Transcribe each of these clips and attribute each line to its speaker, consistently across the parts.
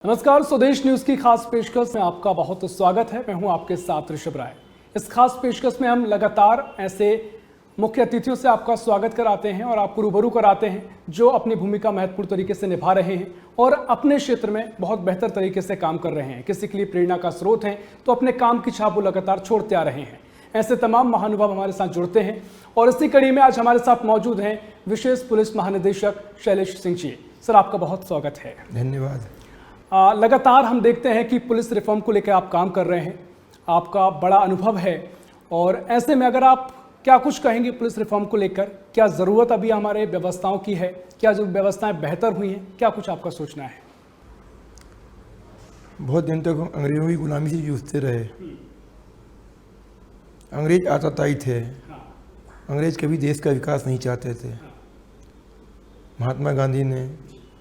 Speaker 1: नमस्कार, स्वदेश न्यूज की खास पेशकश में आपका बहुत स्वागत है। मैं हूं आपके साथ ऋषभ राय। इस खास पेशकश में हम लगातार ऐसे मुख्य अतिथियों से आपका स्वागत कराते हैं और आपको रूबरू कराते हैं जो अपनी भूमिका महत्वपूर्ण तरीके से निभा रहे हैं और अपने क्षेत्र में बहुत बेहतर तरीके से काम कर रहे हैं। किसी के लिए प्रेरणा का स्रोत हैं तो अपने काम की छाप वो लगातार छोड़ते आ रहे हैं। ऐसे तमाम महानुभाव हमारे साथ जुड़ते हैं और इसी कड़ी में आज हमारे साथ मौजूद हैं विशेष पुलिस महानिदेशक शैलेश सिंह जी। सर, आपका बहुत स्वागत है।
Speaker 2: धन्यवाद।
Speaker 1: लगातार हम देखते हैं कि पुलिस रिफॉर्म को लेकर आप काम कर रहे हैं, आपका बड़ा अनुभव है और ऐसे में अगर आप क्या कुछ कहेंगे पुलिस रिफॉर्म को लेकर, क्या ज़रूरत अभी हमारे व्यवस्थाओं की है, क्या जो व्यवस्थाएं बेहतर हुई हैं, क्या कुछ आपका सोचना है?
Speaker 2: बहुत दिन तक हम अंग्रेजों की गुलामी से जूझते रहे। अंग्रेज आतताई थे। अंग्रेज कभी देश का विकास नहीं चाहते थे। महात्मा गांधी ने,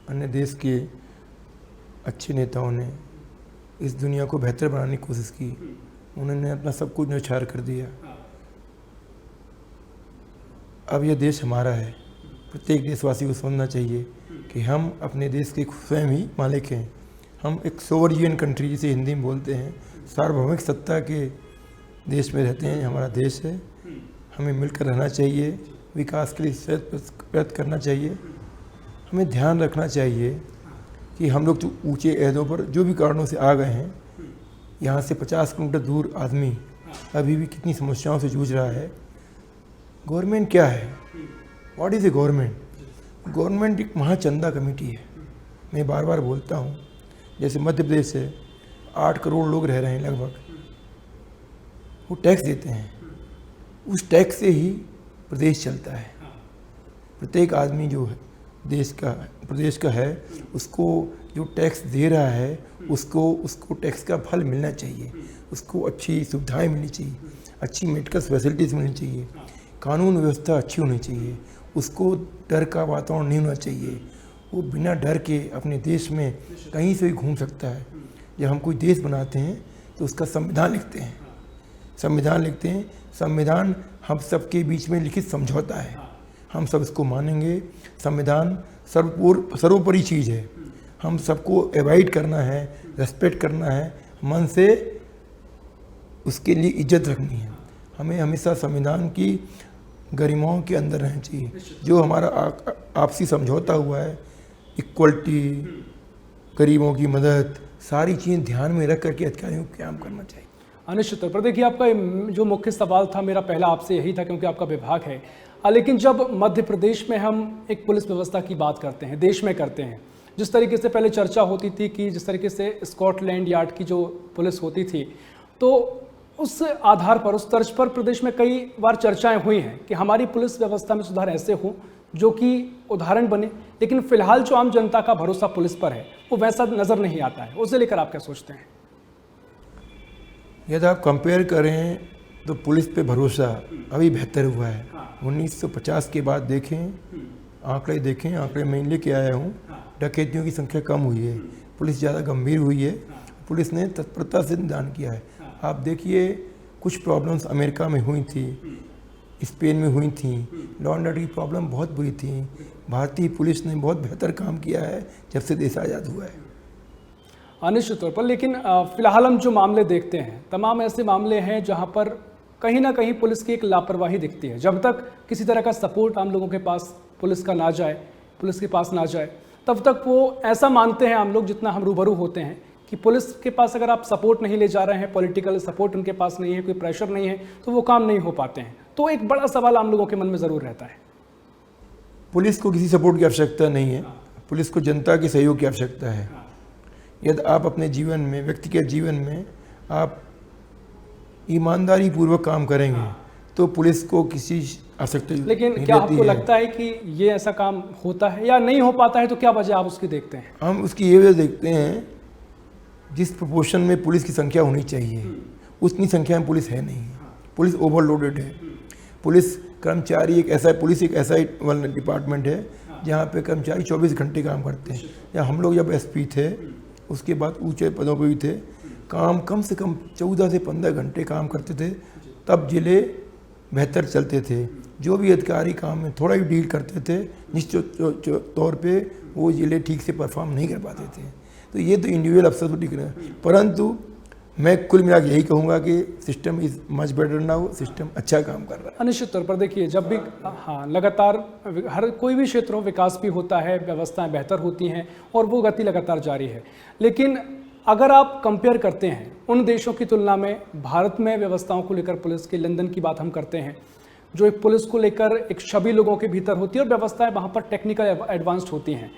Speaker 2: अन्य देश के अच्छे नेताओं ने इस दुनिया को बेहतर बनाने की कोशिश की। उन्होंने अपना सब कुछ न्यौछावर कर दिया। अब यह देश हमारा है। प्रत्येक देशवासी को समझना चाहिए कि हम अपने देश के स्वयं ही मालिक हैं। हम एक सोवरियन कंट्री जिसे हिंदी में बोलते हैं, सार्वभौमिक सत्ता के देश में रहते हैं। हमारा देश है, हमें मिलकर रहना चाहिए, विकास के लिए प्रयत्न करना चाहिए। हमें ध्यान रखना चाहिए कि हम लोग जो ऊंचे अहदों पर जो भी कारणों से आ गए हैं, यहाँ से 50 किलोमीटर दूर आदमी अभी भी कितनी समस्याओं से जूझ रहा है। गवर्नमेंट क्या है? What is a government? Government एक महाचंदा कमेटी है। मैं बार बार बोलता हूँ, जैसे मध्य प्रदेश से 8 करोड़ लोग रह रहे हैं लगभग, वो टैक्स देते हैं। उस टैक्स से ही प्रदेश चलता है। प्रत्येक आदमी जो है प्रदेश का है, उसको जो टैक्स दे रहा है उसको टैक्स का फल मिलना चाहिए। उसको अच्छी सुविधाएं मिलनी चाहिए, अच्छी मेडिकल फैसिलिटीज़ मिलनी चाहिए, कानून व्यवस्था अच्छी होनी चाहिए। उसको डर का वातावरण नहीं होना चाहिए। वो बिना डर के अपने देश में कहीं से भी घूम सकता है। जब हम कोई देश बनाते हैं तो उसका संविधान लिखते हैं। संविधान हम सबके बीच में लिखित समझौता है। हम सब इसको मानेंगे। संविधान सर्वोपरि चीज़ है। हम सबको अवॉइड करना है, रेस्पेक्ट करना है, मन से उसके लिए इज्जत रखनी है। हमें हमेशा संविधान की गरिमाओं के अंदर रहना चाहिए। जो हमारा आपसी समझौता हुआ है, इक्वलिटी, गरीबों की मदद, सारी चीज़ें ध्यान में रख करके अधिकारियों को काम करना चाहिए।
Speaker 1: निश्चित तौर पर देखिए, आपका जो मुख्य सवाल था मेरा पहला आपसे यही था, क्योंकि आपका विभाग है। लेकिन जब मध्य प्रदेश में हम एक पुलिस व्यवस्था की बात करते हैं, देश में करते हैं, जिस तरीके से पहले चर्चा होती थी कि जिस तरीके से स्कॉटलैंड यार्ड की जो पुलिस होती थी, तो उस आधार पर, उस तर्ज पर प्रदेश में कई बार चर्चाएं हुई हैं कि हमारी पुलिस व्यवस्था में सुधार ऐसे हो जो कि उदाहरण बने। लेकिन फिलहाल जो आम जनता का भरोसा पुलिस पर है वो वैसा नज़र नहीं आता है। उसे लेकर आप क्या सोचते हैं?
Speaker 2: यदि आप कंपेयर करें तो पुलिस पे भरोसा अभी बेहतर हुआ है। 1950 के बाद देखें, आंकड़े मैं लेके आया हूँ, डकैतियों की संख्या कम हुई है, पुलिस ज़्यादा गंभीर हुई है, पुलिस ने तत्परता से निदान किया है। आप देखिए, कुछ प्रॉब्लम्स अमेरिका में हुई थी, स्पेन में हुई थी, लॉ एंड ऑर्डर की प्रॉब्लम बहुत बुरी थी। भारतीय पुलिस ने बहुत बेहतर काम किया है जब से देश आज़ाद हुआ है।
Speaker 1: निश्चित तौर पर। लेकिन फिलहाल हम जो मामले देखते हैं, तमाम ऐसे मामले हैं जहां पर कहीं ना कहीं पुलिस की एक लापरवाही दिखती है। जब तक किसी तरह का सपोर्ट आम लोगों के पास पुलिस का ना जाए, पुलिस के पास ना जाए, तब तक वो ऐसा मानते हैं हम लोग, जितना हम रूबरू होते हैं, कि पुलिस के पास अगर आप सपोर्ट नहीं ले जा रहे हैं, पॉलिटिकल सपोर्ट उनके पास नहीं है, कोई प्रेशर नहीं है, तो वो काम नहीं हो पाते हैं। तो एक बड़ा सवाल आम लोगों के मन में ज़रूर रहता है।
Speaker 2: पुलिस को किसी सपोर्ट की आवश्यकता नहीं है। पुलिस को जनता के सहयोग की आवश्यकता है। यदि आप अपने जीवन में, व्यक्तिगत जीवन में आप ईमानदारी पूर्वक काम करेंगे तो पुलिस को किसी आवश्यकता नहीं।
Speaker 1: लेकिन क्या आपको लगता है कि ये ऐसा काम होता है या नहीं हो पाता है? तो क्या वजह आप उसकी देखते हैं?
Speaker 2: हम उसकी ये वजह देखते हैं, जिस प्रोपोर्शन में पुलिस की संख्या होनी चाहिए उतनी संख्या में पुलिस है नहीं। पुलिस ओवरलोडेड है। पुलिस कर्मचारी एक ऐसा डिपार्टमेंट है जहाँ पे कर्मचारी 24 घंटे काम करते हैं। या हम लोग जब एसपी थे, उसके बाद ऊंचे पदों पर भी थे, कम से कम 14 से 15 घंटे काम करते थे, तब जिले बेहतर चलते थे। जो भी अधिकारी काम में थोड़ा भी डील करते थे, निश्चित तौर पे वो जिले ठीक से परफॉर्म नहीं कर पाते थे। तो ये तो इंडिविजुअल अफसर को ठीक है, परंतु मैं कुल मिला यही कहूँगा कि system is much better now, system अच्छा काम कर रहा है।
Speaker 1: निश्चित तौर पर देखिए, जब भी हाँ लगातार हर कोई भी क्षेत्र हो विकास भी होता है, व्यवस्थाएं बेहतर होती हैं और वो गति लगातार जारी है। लेकिन अगर आप कंपेयर करते हैं उन देशों की तुलना में, भारत में व्यवस्थाओं को लेकर पुलिस के लेन देन की बात हम करते हैं, जो एक पुलिस को लेकर एक छवि लोगों के भीतर होती है और व्यवस्थाएं वहाँ पर टेक्निकल एडवांस्ड होती हैं।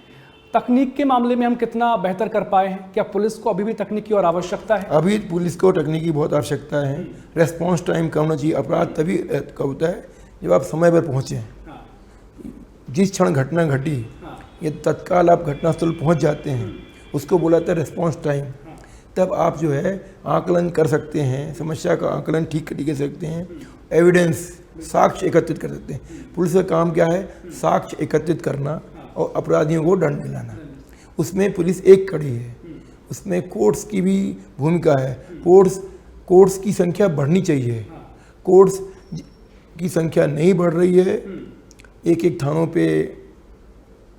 Speaker 1: तकनीक के मामले में हम कितना बेहतर कर पाए हैं? क्या पुलिस को अभी भी तकनीक की और आवश्यकता है?
Speaker 2: अभी पुलिस को तकनीक की बहुत आवश्यकता है। रेस्पॉन्स टाइम कम होना चाहिए। अपराध तभी होता है जब आप समय पर पहुँचें। जिस क्षण घटना घटी ये तत्काल आप घटनास्थल पहुँच जाते हैं, उसको बोला था रेस्पॉन्स टाइम। तब आप जो है आकलन कर सकते हैं, समस्या का आकलन ठीक तरीके से सकते हैं, एविडेंस साक्ष्य एकत्रित कर सकते हैं। पुलिस का काम क्या है? साक्ष्य एकत्रित करना और अपराधियों को दंड दिलाना। उसमें पुलिस एक कड़ी है, उसमें कोर्ट्स की भी भूमिका है। कोर्ट्स की संख्या बढ़नी चाहिए। कोर्ट्स की संख्या नहीं बढ़ रही है। एक थानों पे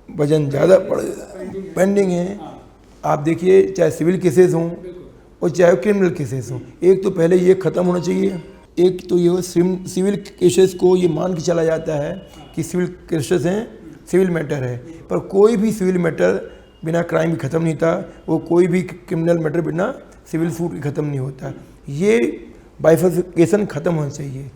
Speaker 2: वजन ज़्यादा पेंडिंग है। आप देखिए, चाहे सिविल केसेस हों और चाहे क्रिमिनल केसेस हों, एक तो पहले ये ख़त्म होना चाहिए। एक तो ये सिविल केसेस को ये मान के चला जाता है कि सिविल केसेस हैं, सिविल मैटर है, पर कोई भी सिविल मैटर बिना क्राइम के ख़त्म नहीं था। वो कोई भी क्रिमिनल मैटर बिना सिविल सूट के ख़त्म नहीं होता। ये बाइफर्केशन ख़त्म होना चाहिए।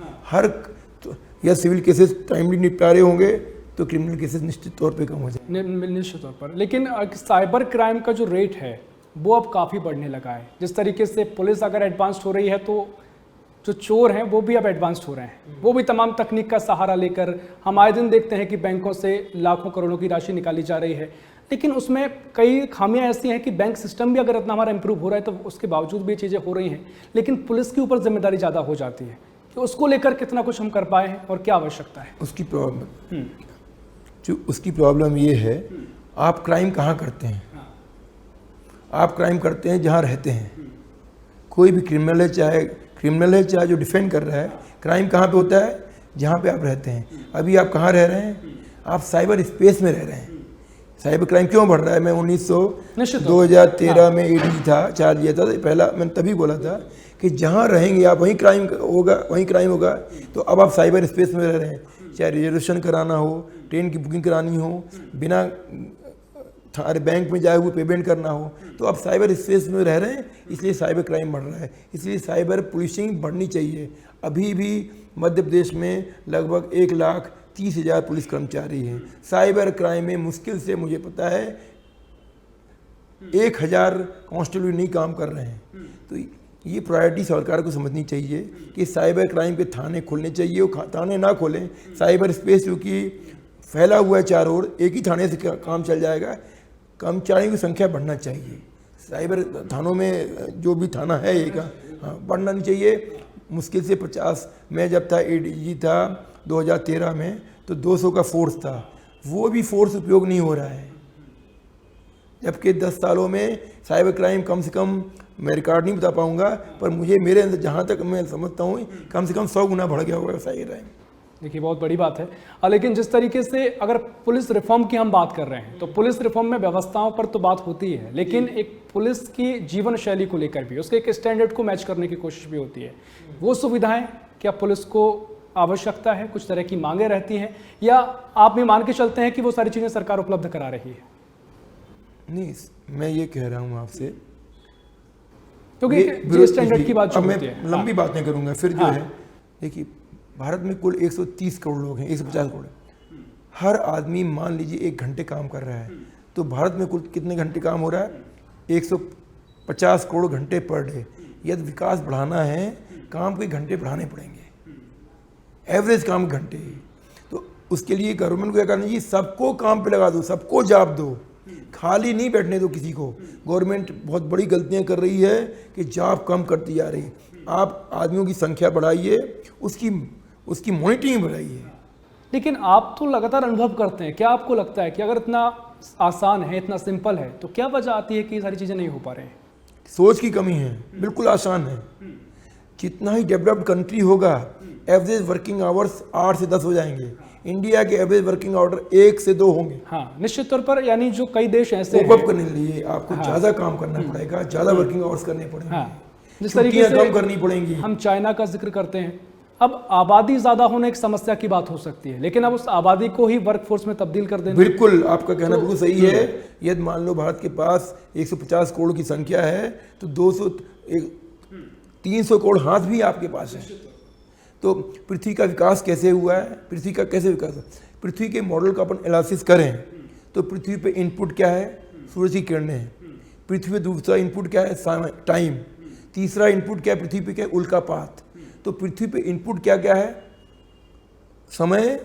Speaker 2: या सिविल केसेस टाइमली निपटारे होंगे तो क्रिमिनल केसेस निश्चित तौर पे कम हो जाए।
Speaker 1: निश्चित तौर पर। लेकिन साइबर क्राइम का जो रेट है वो अब काफ़ी बढ़ने लगा है। जिस तरीके से पुलिस अगर एडवांस्ड हो रही है तो जो चोर हैं वो भी अब एडवांस्ड हो रहे हैं। वो भी तमाम तकनीक का सहारा लेकर, हम आए दिन देखते हैं कि बैंकों से लाखों करोड़ों की राशि निकाली जा रही है। लेकिन उसमें कई खामियां ऐसी हैं कि बैंक सिस्टम भी अगर इतना हमारा इंप्रूव हो रहा है तो उसके बावजूद भी ये चीज़ें हो रही हैं। लेकिन पुलिस के ऊपर जिम्मेदारी ज़्यादा हो जाती है कि उसको लेकर कितना कुछ हम कर पाए हैं और क्या आवश्यकता है।
Speaker 2: उसकी प्रॉब्लम ये है, आप क्राइम कहाँ करते हैं? आप क्राइम करते हैं जहाँ रहते हैं। कोई भी क्रिमिनल है चाहे जो डिफेंड कर रहा है, क्राइम कहाँ पे होता है? जहाँ पे आप रहते हैं। अभी आप कहाँ रह रहे हैं? आप साइबर स्पेस में रह रहे हैं। साइबर क्राइम क्यों बढ़ रहा है? मैं 2013 में एडी था, चार्ज दिया था, पहला मैंने तभी बोला था कि जहाँ रहेंगे आप वहीं क्राइम होगा। तो अब आप साइबर स्पेस में रह रहे हैं। चाहे रिजर्वेशन कराना हो, ट्रेन की बुकिंग करानी हो, बिना बैंक में जाए हुए पेमेंट करना हो, तो आप साइबर स्पेस में रह रहे हैं, इसलिए साइबर क्राइम बढ़ रहा है। इसलिए साइबर पुलिसिंग बढ़नी चाहिए। अभी भी मध्य प्रदेश में लगभग 1,30,000 पुलिस कर्मचारी हैं। साइबर क्राइम में मुश्किल से मुझे पता है 1,000 कांस्टेबल नहीं काम कर रहे हैं। तो ये प्रायोरिटी सरकार को समझनी चाहिए कि साइबर क्राइम के थाने खोलने चाहिए। वो थाने ना खोलें, साइबर स्पेस क्योंकि फैला हुआ है चारों ओर, एक ही थाने से काम चल जाएगा। कर्मचारियों की संख्या बढ़ना चाहिए। साइबर थानों में जो भी थाना है एक बढ़ना नहीं चाहिए। मुश्किल से 50, मैं जब था एडीजी था 2013 में तो 200 का फोर्स था। वो भी फोर्स उपयोग नहीं हो रहा है, जबकि 10 सालों में साइबर क्राइम कम से कम, मैं रिकॉर्ड नहीं बता पाऊंगा, पर मेरे अंदर जहाँ तक मैं समझता हूँ कम से कम 100 गुना बढ़ गया होगा साइबर क्राइम।
Speaker 1: देखिए, बहुत बड़ी बात है। लेकिन जिस तरीके से अगर पुलिस रिफॉर्म की हम बात कर रहे हैं तो पुलिस रिफॉर्म में व्यवस्थाओं पर तो बात होती है, लेकिन एक पुलिस की जीवन शैली को लेकर भी उसके एक स्टैंडर्ड को मैच करने की कोशिश भी होती है। वो सुविधाएं क्या पुलिस को आवश्यकता है? कुछ तरह की मांगे रहती हैं, या आप भी मान के चलते हैं कि वो सारी चीज़ें सरकार उपलब्ध करा रही है?
Speaker 2: नहीं, मैं ये कह रहा हूँ आपसे,
Speaker 1: क्योंकि स्टैंडर्ड की बात
Speaker 2: मैं लंबी बातें करूँगा फिर जो है। देखिए, भारत में कुल 130 करोड़ लोग हैं, 150 करोड़। हर आदमी मान लीजिए 1 घंटे काम कर रहा है, तो भारत में कुल कितने घंटे काम हो रहा है? 150 करोड़ घंटे पर डे। यदि विकास बढ़ाना है, काम के घंटे बढ़ाने पड़ेंगे, एवरेज काम घंटे। तो उसके लिए गवर्नमेंट को क्या करना चाहिए? सबको काम पे लगा दो, सबको जॉब दो, खाली नहीं बैठने दो किसी को। गवर्नमेंट बहुत बड़ी गलतियां कर रही है कि जॉब कम करती जा रही। आप आदमियों की संख्या बढ़ाइए, उसकी मॉनिटरिंग बढ़ाइए।
Speaker 1: लेकिन आप तो लगातार अनुभव करते हैं, क्या आपको लगता है कि अगर इतना आसान है, इतना सिंपल है, तो क्या वजह आती है कि ये सारी चीज़ें नहीं हो पा रही हैं?
Speaker 2: सोच की कमी है। बिल्कुल आसान है। जितना ही डेवलप्ड कंट्री होगा, एवरेज वर्किंग आवर्स 8 से 10 हो जाएंगे। इंडिया के एवरेज वर्किंग आवर 1 से 2 होंगे।
Speaker 1: हाँ, निश्चित तौर पर, यानी जो कई देश ऐसे
Speaker 2: कोप अप
Speaker 1: हैं,
Speaker 2: करने के लिए आपको ज़्यादा काम करना पड़ेगा, ज़्यादा वर्किंग आवर्स करने पड़ेंगे,
Speaker 1: हाँ, जिस तरीके से
Speaker 2: कम करनी पड़ेंगी।
Speaker 1: हम चाइना का जिक्र करते हैं, अब आबादी ज़्यादा होने एक समस्या की बात हो सकती है, लेकिन अब उस आबादी को ही वर्कफोर्स में तब्दील कर देना।
Speaker 2: बिल्कुल, आपका कहना बिल्कुल सही है। यदि मान लो भारत के पास 150 करोड़ की संख्या है तो 300 करोड़ हाथ भी आपके पास है। तो पृथ्वी का विकास कैसे हुआ है, पृथ्वी का कैसे विकास है, पृथ्वी के मॉडल का अपन एनालिसिस करें तो पृथ्वी पे इनपुट क्या है, सूरज की किरणें हैं। पृथ्वी पे दूसरा इनपुट क्या है, टाइम। तीसरा इनपुट क्या है पृथ्वी पे, क्या है, उल्कापात। तो पृथ्वी पे इनपुट क्या क्या है, समय,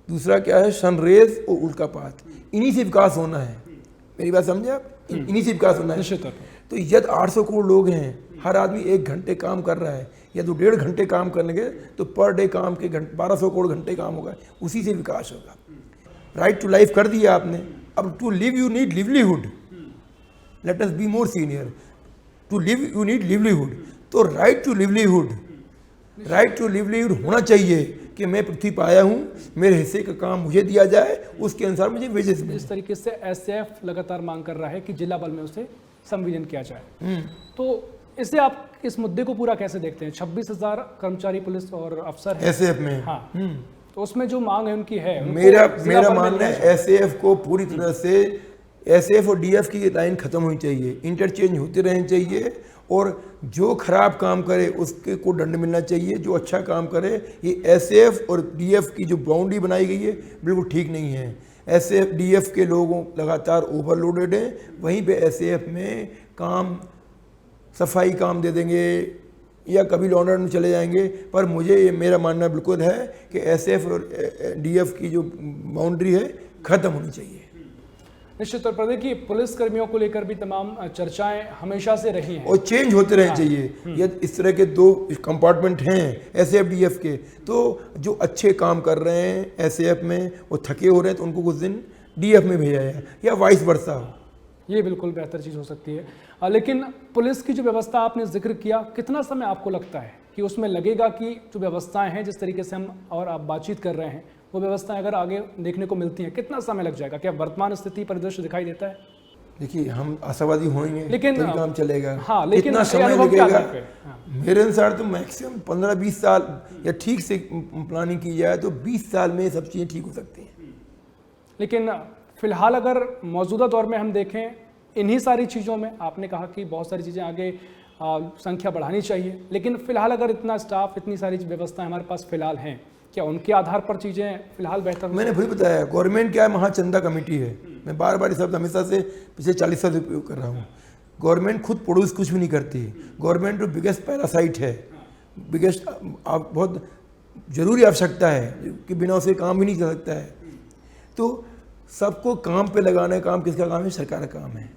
Speaker 2: दूसरा क्या है, सनरेज और उल्कापात। इन्हीं से विकास होना है। मेरी बात समझे आप, इन्हीं से विकास होना है। तो यदि 800 करोड़ लोग हैं, हर आदमी 1 घंटे काम कर रहा है या तो 1.5 घंटे काम कर लेंगे तो पर डे काम के 1200 करोड़ घंटे काम होगा, उसी से विकास होगा। राइट टू लाइफ कर दिया आपने, अब to live you need livelihood. Let us be more senior. To live you need livelihood. तो राइट टू लिवलीहुड होना चाहिए कि मैं पृथ्वी पर आया हूँ, मेरे हिस्से का काम मुझे दिया जाए, उसके अनुसार मुझे वेजेस मिले।
Speaker 1: इस तरीके से एसएएफ लगातार मांग कर रहा है कि जिला बल में उसे संविलियन किया जाए। तो इससे आप इस मुद्दे को पूरा कैसे देखते हैं? 26,000 कर्मचारी पुलिस और अफसर हैं
Speaker 2: एसएएफ में।
Speaker 1: हाँ, तो उसमें जो मांग है उनकी है,
Speaker 2: मेरा मानना है एसएएफ को पूरी तरह से, एसएएफ और डीएफ की ये लाइन खत्म होनी चाहिए, इंटरचेंज होते रहने चाहिए। और जो खराब काम करे उसके को दंड मिलना चाहिए, जो अच्छा काम करे। ये एसएएफ और डीएफ की जो बाउंड्री बनाई गई है बिल्कुल ठीक नहीं है। एसएएफ डीएफ के लोगों लगातार ओवरलोडेड हैं, वहीं पे एसएएफ में काम सफाई काम दे देंगे या कभी लॉन्डर में चले जाएंगे। पर मुझे ये मेरा मानना बिल्कुल है कि एसएएफ और डीएफ की जो बाउंड्री है खत्म होनी चाहिए।
Speaker 1: निश्चित तौर पर देखिए, पुलिस कर्मियों को लेकर भी तमाम चर्चाएं हमेशा से रही हैं
Speaker 2: और चेंज होते रहने चाहिए। यदि इस तरह के 2 कंपार्टमेंट हैं एसएएफ डीएफ के, तो जो अच्छे काम कर रहे हैं एसएएफ में, वो थके हो रहे हैं तो उनको कुछ दिन डीएफ में भेजा जाए या वाइस वर्सा हो।
Speaker 1: ये बिल्कुल बेहतर चीज़ हो सकती है। लेकिन पुलिस की जो व्यवस्था आपने जिक्र किया, कितना समय आपको लगता है कि उसमें लगेगा कि जो व्यवस्थाएं हैं, जिस तरीके से हम और आप बातचीत कर रहे हैं, वो व्यवस्थाएं अगर आगे देखने को मिलती हैं, कितना समय लग जाएगा? क्या वर्तमान स्थिति परिदृश्य दिखाई देता है?
Speaker 2: देखिए, हम आशावादी होंगे
Speaker 1: लेकिन
Speaker 2: काम चलेगा।
Speaker 1: हाँ, लेकिन
Speaker 2: कितना समय लगेगा?
Speaker 1: हाँ।
Speaker 2: मेरे अनुसार तो मैक्सिमम 15-20 साल, या ठीक से प्लानिंग की जाए तो 20 साल में सब चीज़ें ठीक हो सकती हैं।
Speaker 1: लेकिन फिलहाल अगर मौजूदा दौर में हम देखें, इन्हीं सारी चीज़ों में आपने कहा कि बहुत सारी चीज़ें आगे संख्या बढ़ानी चाहिए, लेकिन फिलहाल अगर इतना स्टाफ, इतनी सारी व्यवस्थाएं हमारे पास फिलहाल हैं, क्या उनके आधार पर चीज़ें फिलहाल बेहतर? मैंने
Speaker 2: वही बताया, गवर्नमेंट क्या है, महाचंदा कमेटी है। मैं बार बार ये शब्द हमेशा से पिछले 40 साल से उपयोग कर रहा हूँ। गवर्नमेंट खुद पड़ोस कुछ भी नहीं करती। गवर्नमेंट तो बिगेस्ट पैरासाइट है, बिगेस्ट बहुत ज़रूरी आवश्यकता है कि बिना उसे काम भी नहीं चल सकता है। तो सबको काम पे लगाने का काम किसका काम है? सरकार का काम है।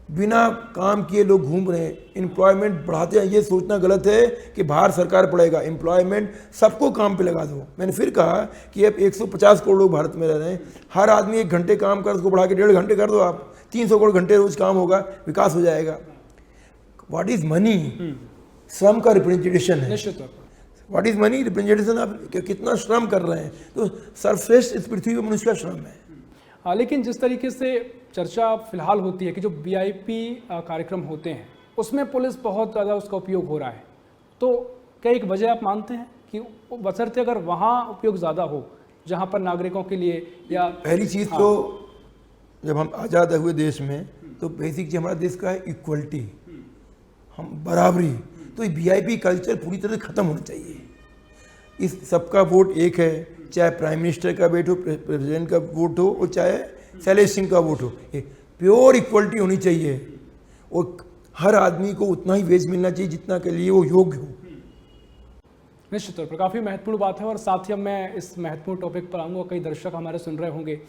Speaker 2: बिना काम किए लोग घूम रहे हैं, एम्प्लॉयमेंट बढ़ाते हैं। ये सोचना गलत है कि बाहर सरकार पड़ेगा, एम्प्लॉयमेंट सबको काम पे लगा दो। मैंने फिर कहा कि अब 150 करोड़ लोग भारत में रह रहे हैं, हर आदमी 1 घंटे काम कर, उसको बढ़ा के 1.5 घंटे कर दो आप, 300 करोड़ घंटे रोज काम होगा, विकास हो जाएगा। What is money? श्रम का रिप्रेजेंटेशन है। What is money? रिप्रेजेंटेशन। आप कितना श्रम कर रहे हैं, तो सर्वश्रेष्ठ इस पृथ्वी पर मनुष्य का श्रम है।
Speaker 1: हाँ, लेकिन जिस तरीके से चर्चा फिलहाल होती है कि जो वीआईपी कार्यक्रम होते हैं उसमें पुलिस बहुत ज़्यादा उसका उपयोग हो रहा है, तो क्या एक वजह आप मानते हैं कि बशर्ते अगर वहाँ उपयोग ज़्यादा हो जहाँ पर नागरिकों के लिए? या
Speaker 2: पहली चीज़ तो जब हम आज़ाद हुए देश में, तो बेसिक चीज़ हमारा देश का है इक्वलिटी, हम बराबरी। तो वीआईपी कल्चर पूरी तरह से ख़त्म होना चाहिए। इस सबका वोट एक है, चाहे प्राइम मिनिस्टर का वोट हो, प्रेसिडेंट का वोट हो, और चाहे शैलेश सिंह का वोट हो। प्योर इक्वलिटी होनी चाहिए और हर आदमी को उतना ही वेज मिलना चाहिए जितना के लिए वो योग्य हो।
Speaker 1: निश्चित तौर पर काफ़ी महत्वपूर्ण बात है। और साथ ही मैं इस महत्वपूर्ण टॉपिक पर आऊँगा, कई दर्शक हमारे सुन रहे होंगे।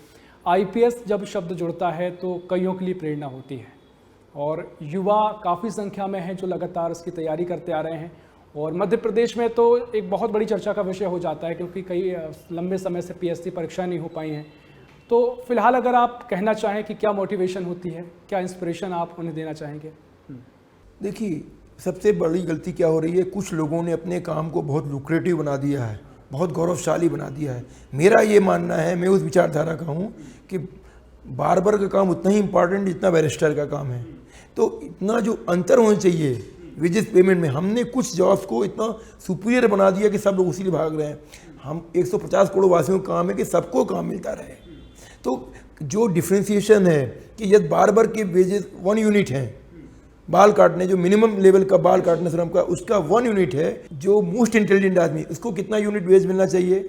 Speaker 1: आईपीएस जब शब्द जुड़ता है तो कईयों के लिए प्रेरणा होती है, और युवा काफ़ी संख्या में हैं जो लगातार इसकी तैयारी करते आ रहे हैं। और मध्य प्रदेश में तो एक बहुत बड़ी चर्चा का विषय हो जाता है, क्योंकि कई लंबे समय से पीएससी परीक्षा नहीं हो पाई हैं। तो फिलहाल अगर आप कहना चाहें कि क्या मोटिवेशन होती है, क्या इंस्पिरेशन आप उन्हें देना चाहेंगे?
Speaker 2: देखिए, सबसे बड़ी गलती क्या हो रही है, कुछ लोगों ने अपने काम को बहुत लुक्रेटिव बना दिया है, बहुत गौरवशाली बना दिया है। मेरा ये मानना है, मैं उस विचारधारा का हूँ कि बार्बर का काम उतना ही इम्पॉर्टेंट जितना बैरिस्टर का काम है। तो इतना जो अंतर होना चाहिए वेजेस पेमेंट में, हमने कुछ जॉब्स को इतना सुपीरियर बना दिया कि सब लोग उसी लिए भाग रहे हैं। हम 150 करोड़ वासियों का काम है कि सबको काम मिलता रहे। तो जो डिफ्रेंसिएशन है कि यदि बार्बर के वेजेस 1 यूनिट हैं, बाल काटने जो मिनिमम लेवल का बाल काटने श्रम का उसका 1 यूनिट है, जो मोस्ट इंटेलिजेंट आदमी उसको कितना यूनिट वेज मिलना चाहिए?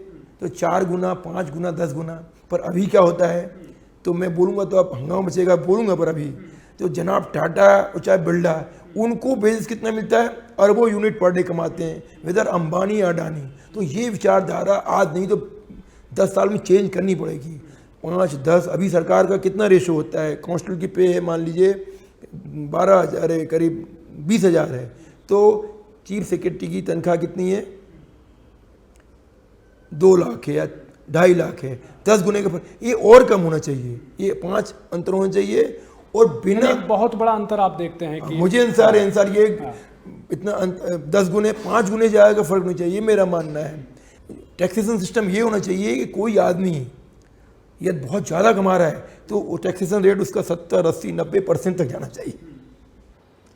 Speaker 2: तो 4 गुना, 5 गुना, 10 गुना। पर अभी क्या होता है, तो मैं बोलूँगा तो आप हंगामा मचेगा, बोलूँगा पर अभी तो जनाब टाटा और चाहे बिरला, उनको बेसिस कितना मिलता है? अरबों यूनिट पर डे कमाते हैं, वेदर अंबानी या अडानी। तो ये विचारधारा आज नहीं तो 10 साल में चेंज करनी पड़ेगी। 5, 10 अभी सरकार का कितना रेशो होता है? कांस्टेबल की पे है मान लीजिए 12,000 है, करीब 20,000 है। तो चीफ सेक्रेटरी की तनख्वाह कितनी है? 2 लाख है या 2.5 लाख है, 10 गुने का फर्क। ये और कम होना चाहिए, ये 5 अंतर होना चाहिए। और बिना
Speaker 1: बहुत बड़ा अंतर आप देखते हैं कि
Speaker 2: मुझे अनुसार ये इतना 10 गुने 5 गुने जाएगा फर्क नहीं चाहिए, मेरा मानना है। टैक्सेशन सिस्टम ये होना चाहिए कि कोई आदमी यदि बहुत ज़्यादा कमा रहा है तो वो टैक्सेशन रेट उसका 70, 80, 90% तक जाना चाहिए।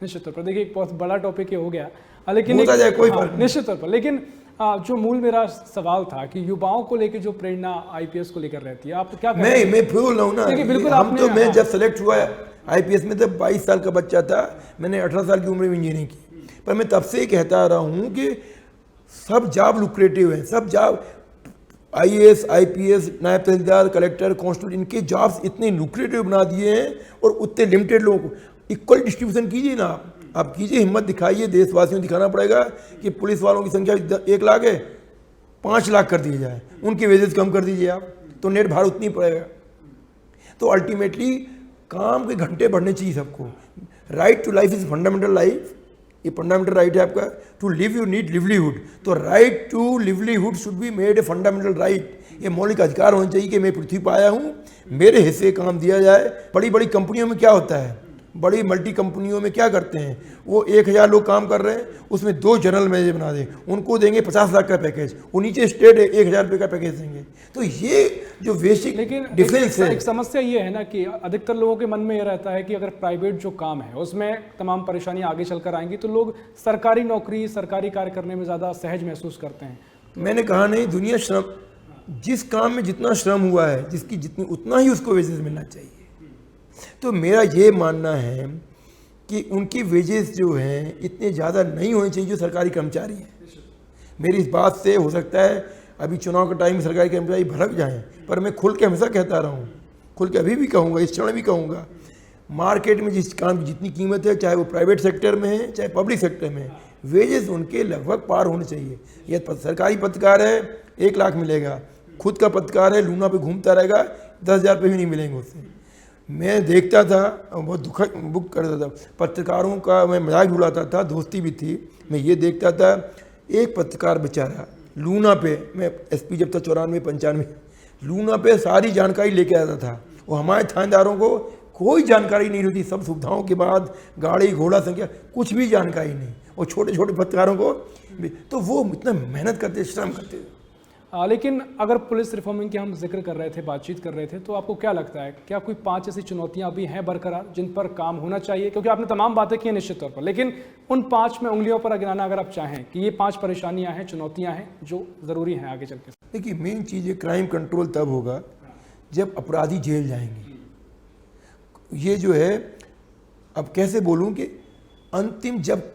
Speaker 1: निश्चित तौर पर देखिए एक बहुत बड़ा टॉपिक ये हो गया, लेकिन
Speaker 2: होता जाए कोई फर्क नहीं।
Speaker 1: निश्चित तौर पर। लेकिन जो मूल मेरा सवाल था कि युवाओं को लेकर जो प्रेरणा आईपीएस को लेकर रहती है, आप क्या
Speaker 2: मैं फिर बोल रहा हूँ ना,
Speaker 1: बिल्कुल
Speaker 2: हम तो मैं जब सेलेक्ट हुआ आईपीएस में तब 22 साल का बच्चा था, मैंने 18 साल की उम्र में इंजीनियरिंग की। पर मैं तब से कहता रहा हूँ कि सब जॉब लुक्रेटिव हैं, सब जॉब आईएएस, आईपीएस, नायब तहसीलदार, कलेक्टर, कांस्टेबल, इनके जॉब्स इतने लुक्रेटिव बना दिए हैं और उतने लिमिटेड लोगों को इक्वल डिस्ट्रीब्यूशन कीजिए ना आप कीजिए, हिम्मत दिखाइए। देशवासियों को दिखाना पड़ेगा कि पुलिस वालों की संख्या 1 लाख है, 5 लाख कर दिए जाए, उनके वेजेस कम कर दीजिए आप, तो नेट भाड़ा उतनी पड़ेगा। तो अल्टीमेटली काम के घंटे बढ़ने चाहिए सबको। Right to life is fundamental life, ये फंडामेंटल राइट है आपका। To live you need livelihood, तो right to livelihood should be made a fundamental right. ये मौलिक अधिकार होना चाहिए कि मैं पृथ्वी पर आया हूँ, मेरे हिस्से काम दिया जाए। बड़ी बड़ी कंपनियों में क्या होता है, बड़ी मल्टी कंपनियों में क्या करते हैं, वो 1000 लोग काम कर रहे हैं, उसमें 2 जनरल मैनेजर बना दें, उनको देंगे 50 लाख का पैकेज, वो नीचे स्टेट 1000 रुपये का पैकेज देंगे। तो ये जो बेसिक डिफरेंस है।
Speaker 1: एक समस्या ये है ना कि अधिकतर लोगों के मन में ये रहता है कि अगर प्राइवेट जो काम है उसमें तमाम परेशानियां आगे चलकर आएंगी, तो लोग सरकारी नौकरी, सरकारी कार्य करने में ज़्यादा सहज महसूस करते हैं।
Speaker 2: मैंने कहा नहीं, दुनिया श्रम, जिस काम में जितना श्रम हुआ है, जिसकी जितनी उतना ही उसको वेजेस मिलना चाहिए। तो मेरा ये मानना है कि उनकी वेजेस जो हैं इतने ज़्यादा नहीं होने चाहिए जो सरकारी कर्मचारी हैं। मेरी इस बात से हो सकता है अभी चुनाव के टाइम में सरकारी कर्मचारी भड़क जाएं, पर मैं खुल के हमेशा कहता रहा हूँ, खुल के अभी भी कहूँगा, इस क्षण भी कहूँगा, मार्केट में जिस काम की जितनी कीमत है, चाहे वो प्राइवेट सेक्टर में है चाहे पब्लिक सेक्टर में है, वेजेस उनके लगभग पार होने चाहिए। यह सरकारी पत्रकार है 1 लाख मिलेगा, खुद का पत्रकार है लूना पे घूमता रहेगा 10,000 रुपये भी नहीं मिलेंगे उससे। मैं देखता था, बहुत दुखद बुक करता था, पत्रकारों का मैं मजाक उड़ाता था, दोस्ती भी थी। मैं ये देखता था एक पत्रकार बेचारा लूना पे, मैं एसपी जब था 94-95, लूना पे सारी जानकारी लेके आता था। वो हमारे थानेदारों को कोई जानकारी नहीं होती, सब सुविधाओं के बाद गाड़ी घोड़ा संख्या कुछ भी जानकारी नहीं, और छोटे छोटे पत्रकारों को तो वो इतना मेहनत करते, श्रम करते।
Speaker 1: लेकिन अगर पुलिस रिफॉर्मिंग की हम जिक्र कर रहे थे, बातचीत कर रहे थे, तो आपको क्या लगता है, क्या कोई 5 ऐसी चुनौतियां अभी हैं बरकरार जिन पर काम होना चाहिए? क्योंकि आपने तमाम बातें की हैं निश्चित तौर पर, लेकिन उन 5 में उंगलियों पर गिनाना अगर आप चाहें कि ये 5 परेशानियां हैं, चुनौतियां हैं जो ज़रूरी हैं आगे चल के।
Speaker 2: देखिए, मेन चीज़ है क्राइम कंट्रोल तब होगा जब अपराधी जेल जाएंगे। ये जो है, अब कैसे बोलूँ कि अंतिम जब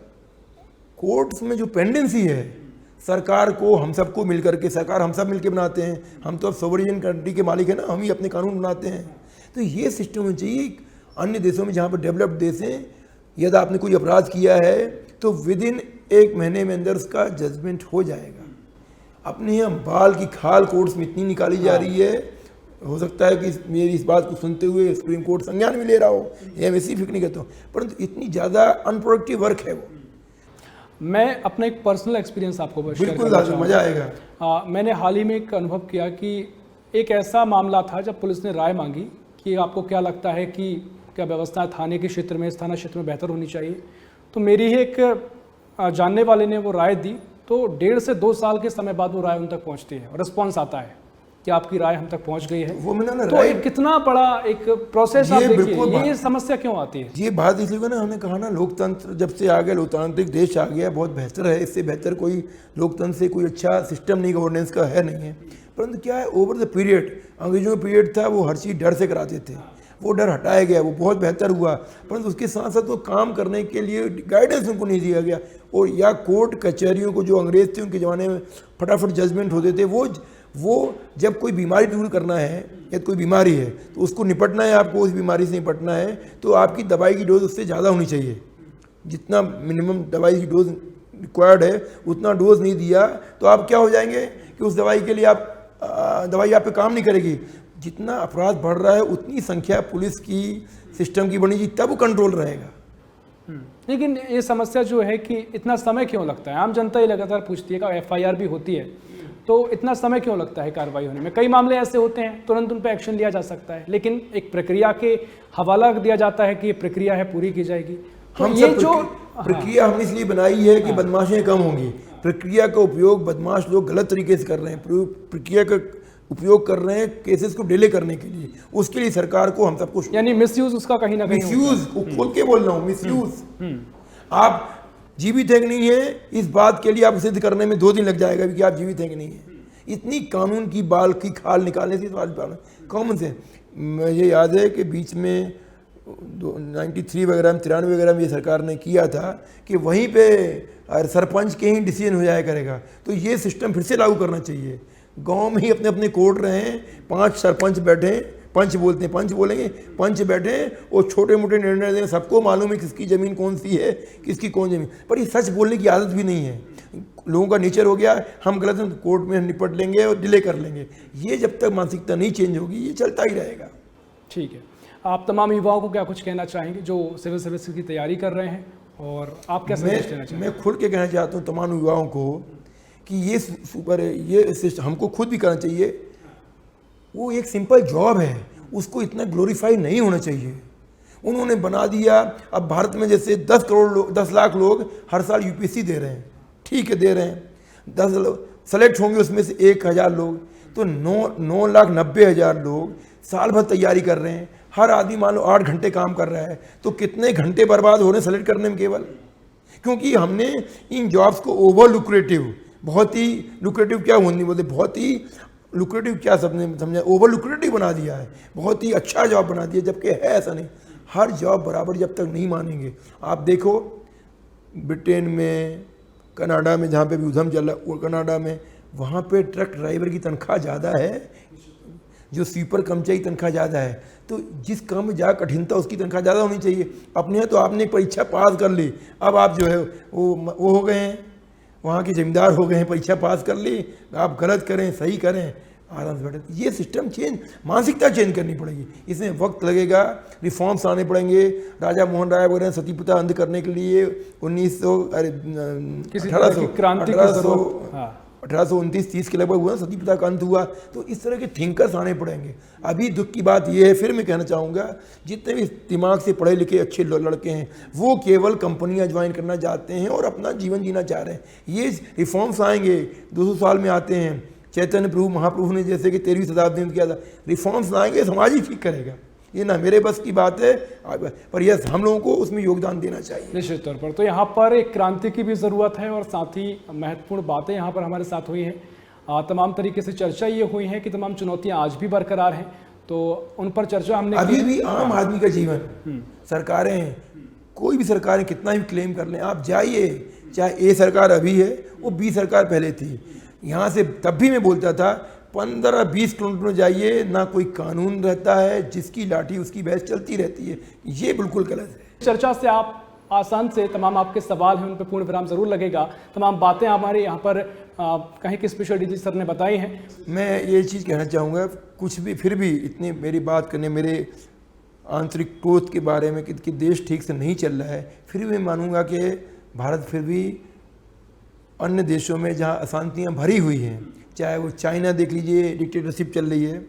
Speaker 2: कोर्ट्स में जो पेंडेंसी है, सरकार को हम सबको मिलकर के, सरकार हम सब मिलकर बनाते हैं, हम तो अब सोवरेन कंट्री के मालिक हैं ना, हम ही अपने कानून बनाते हैं। तो ये सिस्टम होना चाहिए। अन्य देशों में जहाँ पर डेवलप्ड देश हैं, यदि आपने कोई अपराध किया है तो विदिन 1 महीने में अंदर उसका जजमेंट हो जाएगा। अपने यहाँ बाल की खाल कोर्ट्स में इतनी निकाली जा रही है, हो सकता है कि मेरी इस बात को सुनते हुए सुप्रीम कोर्ट संज्ञान में ले रहा हो, ये मैं इसी फिक्र नहीं करता हूँ, परंतु इतनी ज़्यादा अनप्रोडक्टिव वर्क है वो।
Speaker 1: मैं अपना एक पर्सनल एक्सपीरियंस आपको
Speaker 2: बिल्कुल मजा आएगा।
Speaker 1: मैंने हाल ही में एक अनुभव किया कि एक ऐसा मामला था जब पुलिस ने राय मांगी कि आपको क्या लगता है कि क्या व्यवस्था थाने के क्षेत्र में, इस थाना क्षेत्र में बेहतर होनी चाहिए। तो मेरी ही एक जानने वाले ने वो राय दी तो 1.5 से 2 साल के समय बाद वो राय उन तक पहुंचती है और रिस्पॉन्स आता है कि आपकी राय हम तक पहुंच गई है।
Speaker 2: वो मैंने ना
Speaker 1: तो
Speaker 2: राय,
Speaker 1: एक कितना बड़ा एक प्रोसेस आप देखिए, ये
Speaker 2: बात,
Speaker 1: समस्या क्यों आती है?
Speaker 2: ये बात इसलिए हुआ ना, हमने कहा ना लोकतंत्र जब से आ गया, लोकतांत्रिक देश आ गया, बहुत बेहतर है। इससे बेहतर कोई लोकतंत्र से कोई अच्छा सिस्टम नहीं, गवर्नेंस का है नहीं है। परंतु क्या है, ओवर द पीरियड, अंग्रेजों का पीरियड था, वो हर चीज़ डर से कराते थे, वो डर हटाया गया, वो बहुत बेहतर हुआ। परंतु उसके साथ साथ वो काम करने के लिए गाइडेंस उनको नहीं दिया गया। और या कोर्ट कचहरियों को, जो अंग्रेज थे उनके ज़माने में फटाफट जजमेंट होते थे, वो जब कोई बीमारी दूर करना है या कोई बीमारी है तो उसको निपटना है, आपको उस बीमारी से निपटना है, तो आपकी दवाई की डोज उससे ज़्यादा होनी चाहिए। जितना मिनिमम दवाई की डोज रिक्वायर्ड है उतना डोज नहीं दिया तो आप क्या हो जाएंगे कि उस दवाई के लिए दवाई आप पे काम नहीं करेगी। जितना अपराध बढ़ रहा है उतनी संख्या पुलिस की, सिस्टम की बढ़नी चाहिए, तब कंट्रोल रहेगा।
Speaker 1: लेकिन ये समस्या जो है कि इतना समय क्यों लगता है? आम जनता ये लगातार पूछती है कि FIR भी होती है तो इतना समय क्यों लगता है कार्रवाई होने में? कई मामले ऐसे होते हैं तुरंत उन पर एक्शन लिया जा सकता है, लेकिन एक प्रक्रिया के हवाला दिया जाता है कि ये प्रक्रिया है, पूरी की जाएगी। तो
Speaker 2: हम
Speaker 1: ये
Speaker 2: सब
Speaker 1: जो
Speaker 2: प्रक्रिया हमने इसलिए बनाई है कि बदमाशियाँ कम होंगी। प्रक्रिया का उपयोग बदमाश लोग गलत तरीके से कर रहे हैं, प्रक्रिया का उपयोग कर रहे हैं केसेस को डिले करने के लिए। उसके लिए सरकार को, हम सबको,
Speaker 1: यानी मिसयूज उसका कहीं ना कहीं,
Speaker 2: मिसयूज खोल के बोल रहा हूँ, मिसयूज। आप जीवित है कि नहीं है, इस बात के लिए आप सिद्ध करने में 2 दिन लग जाएगा कि आप जीवित हैं कि नहीं है। इतनी कानून की बाल की खाल निकालने से कॉमन से। मुझे याद है कि बीच में 93 वगैरह में, 93 वगैरह में ये सरकार ने किया था कि वहीं पे सरपंच के ही डिसीजन हो जाया करेगा। तो ये सिस्टम फिर से लागू करना चाहिए। गांव में ही अपने अपने कोर्ट रहें, 5 सरपंच बैठे, पंच बोलते हैं, पंच बोलेंगे, पंच बैठे और छोटे मोटे निर्णय दें। सबको मालूम है किसकी ज़मीन कौन सी है, किसकी कौन ज़मीन, पर ये सच बोलने की आदत भी नहीं है। लोगों का नेचर हो गया हम गलत हैं कोर्ट में निपट लेंगे और डिले कर लेंगे। ये जब तक मानसिकता नहीं चेंज होगी ये चलता ही रहेगा।
Speaker 1: ठीक है, आप तमाम युवाओं को क्या कुछ कहना चाहेंगे जो सिविल सर्विस की तैयारी कर रहे हैं, और आप क्या संदेश देना चाहेंगे?
Speaker 2: मैं खुल के कहना चाहता हूँ तमाम युवाओं को कि ये हमको खुद भी करना चाहिए। वो एक सिंपल जॉब है, उसको इतना ग्लोरीफाई नहीं होना चाहिए। उन्होंने बना दिया, अब भारत में जैसे 10 करोड़ लोग, 10 लाख लोग हर साल UPSC दे रहे हैं, ठीक है दे रहे हैं, 10 लोग सेलेक्ट होंगे, उसमें से 1000 लोग, तो 9,90,000 लोग साल भर तैयारी कर रहे हैं। हर आदमी मान लो 8 घंटे काम कर रहा है, तो कितने घंटे बर्बाद हो रहे हैं सेलेक्ट करने में केवल, क्योंकि हमने इन जॉब्स को ओवर लुक्रेटिव, बहुत ही लुक्रेटिव, क्या नहीं बोलते, बहुत ही लुक्रेटिव, क्या सबने समझा, ओवर लुक्रेटिव बना दिया है, बहुत ही अच्छा जॉब बना दिया, जबकि है ऐसा नहीं। हर जॉब बराबर जब तक नहीं मानेंगे, आप देखो ब्रिटेन में, कनाडा में, जहाँ पे भी उधम चल रहा है कनाडा में, वहाँ पे ट्रक ड्राइवर की तनख्वाह ज़्यादा है, जो स्वीपर कर्मचारी की तनख्वाह ज़्यादा है। तो जिस काम में ज़्यादा कठिनता उसकी तनख्वाह ज़्यादा होनी चाहिए। अपने यहाँ तो आपने परीक्षा पास कर ली, अब आप जो है वो हो गए हैं, वहाँ के जिम्मेदार हो गए हैं, परीक्षा पास कर ली, आप गलत करें सही करें आराम से बैठे। ये सिस्टम चेंज, मानसिकता चेंज करनी पड़ेगी, इसमें वक्त लगेगा, रिफॉर्म्स आने पड़ेंगे। राजा मोहन राय वगैरह सती प्रथा अंत करने के लिए 1829-30 के लगभग हुआ, सती प्रथा का अंत हुआ। तो इस तरह के थिंकर्स आने पड़ेंगे। अभी दुख की बात यह है, फिर मैं कहना चाहूँगा, जितने भी दिमाग से पढ़े लिखे अच्छे लड़के हैं वो केवल कंपनियां ज्वाइन करना चाहते हैं और अपना जीवन जीना चाह रहे हैं। ये रिफॉर्म्स आएंगे 200 साल में आते हैं। चैतन्य प्रभु महाप्रभु ने जैसे कि 13वीं शताब्दी में किया था, रिफॉर्म्स लाएंगे, समाज ही ठीक करेगा। ये ना मेरे बस की बात है, पर यस हम लोगों को उसमें योगदान देना चाहिए
Speaker 1: निश्चित तौर पर। तो यहाँ पर एक क्रांति की भी ज़रूरत है और साथ ही महत्वपूर्ण बातें यहाँ पर हमारे साथ हुई हैं। तमाम तरीके से चर्चा ये हुई है कि तमाम चुनौतियाँ आज भी बरकरार हैं, तो उन पर चर्चा हमने
Speaker 2: अभी भी आम आदमी का जीवन, सरकारें, कोई भी सरकारें कितना भी क्लेम कर लें, आप जाइए, चाहे ए सरकार अभी है, वो बी सरकार पहले थी, यहाँ से तब भी मैं बोलता था 15-20 किलोमीटर में जाइए, ना कोई कानून रहता है, जिसकी लाठी उसकी बहस चलती रहती है। ये बिल्कुल गलत है।
Speaker 1: चर्चा से आप आसान से तमाम आपके सवाल हैं उन पर पूर्ण विराम जरूर लगेगा। तमाम बातें हमारे यहाँ पर कहीं के स्पेशल डीजी सर ने बताई हैं।
Speaker 2: मैं ये चीज़ कहना चाहूँगा, कुछ भी फिर भी इतनी मेरी बात करने, मेरे आंतरिक क्रोध के बारे में कि देश ठीक से नहीं चल रहा है, फिर भी मैं मानूंगा कि भारत फिर भी अन्य देशों में जहाँ अशांतियाँ भरी हुई हैं, चाहे वो चाइना देख लीजिए डिक्टेटरशिप चल रही है,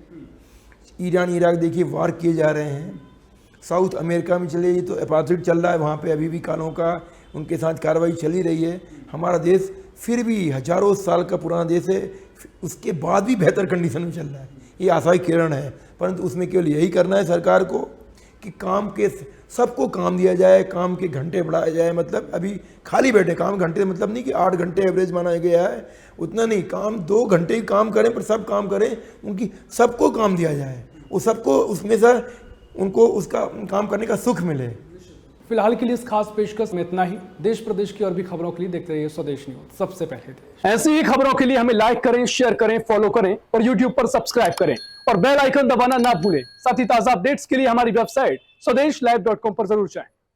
Speaker 2: ईरान इराक देखिए वार किए जा रहे हैं, साउथ अमेरिका में चले तो अपार्थाइड चल रहा है, वहाँ पे अभी भी कालों का उनके साथ कार्रवाई चल ही रही है। हमारा देश फिर भी हजारों साल का पुराना देश है, उसके बाद भी बेहतर कंडीशन में चल रहा है। ये आशा की किरण है, परंतु उसमें केवल यही करना है सरकार को कि काम के सबको काम दिया जाए, काम के घंटे बढ़ाए जाए। मतलब अभी खाली बैठे काम घंटे मतलब नहीं कि 8 घंटे एवरेज माना गया है, उतना नहीं, काम 2 घंटे ही काम करें पर सब काम करें, उनकी सबको काम दिया जाए, वो सबको उसमें से उनको उसका काम करने का सुख मिले।
Speaker 1: फिलहाल के लिए इस खास पेशकश में इतना ही। देश प्रदेश की और भी खबरों के लिए देखते रहिए स्वदेश न्यूज, सबसे पहले देश। ऐसी ही खबरों के लिए हमें लाइक करें, शेयर करें, फॉलो करें और यूट्यूब पर सब्सक्राइब करें और बेल आइकन दबाना ना भूलें। साथ ही ताजा अपडेट्स के लिए हमारी वेबसाइट स्वदेशलाइव.com पर जरूर जाएं।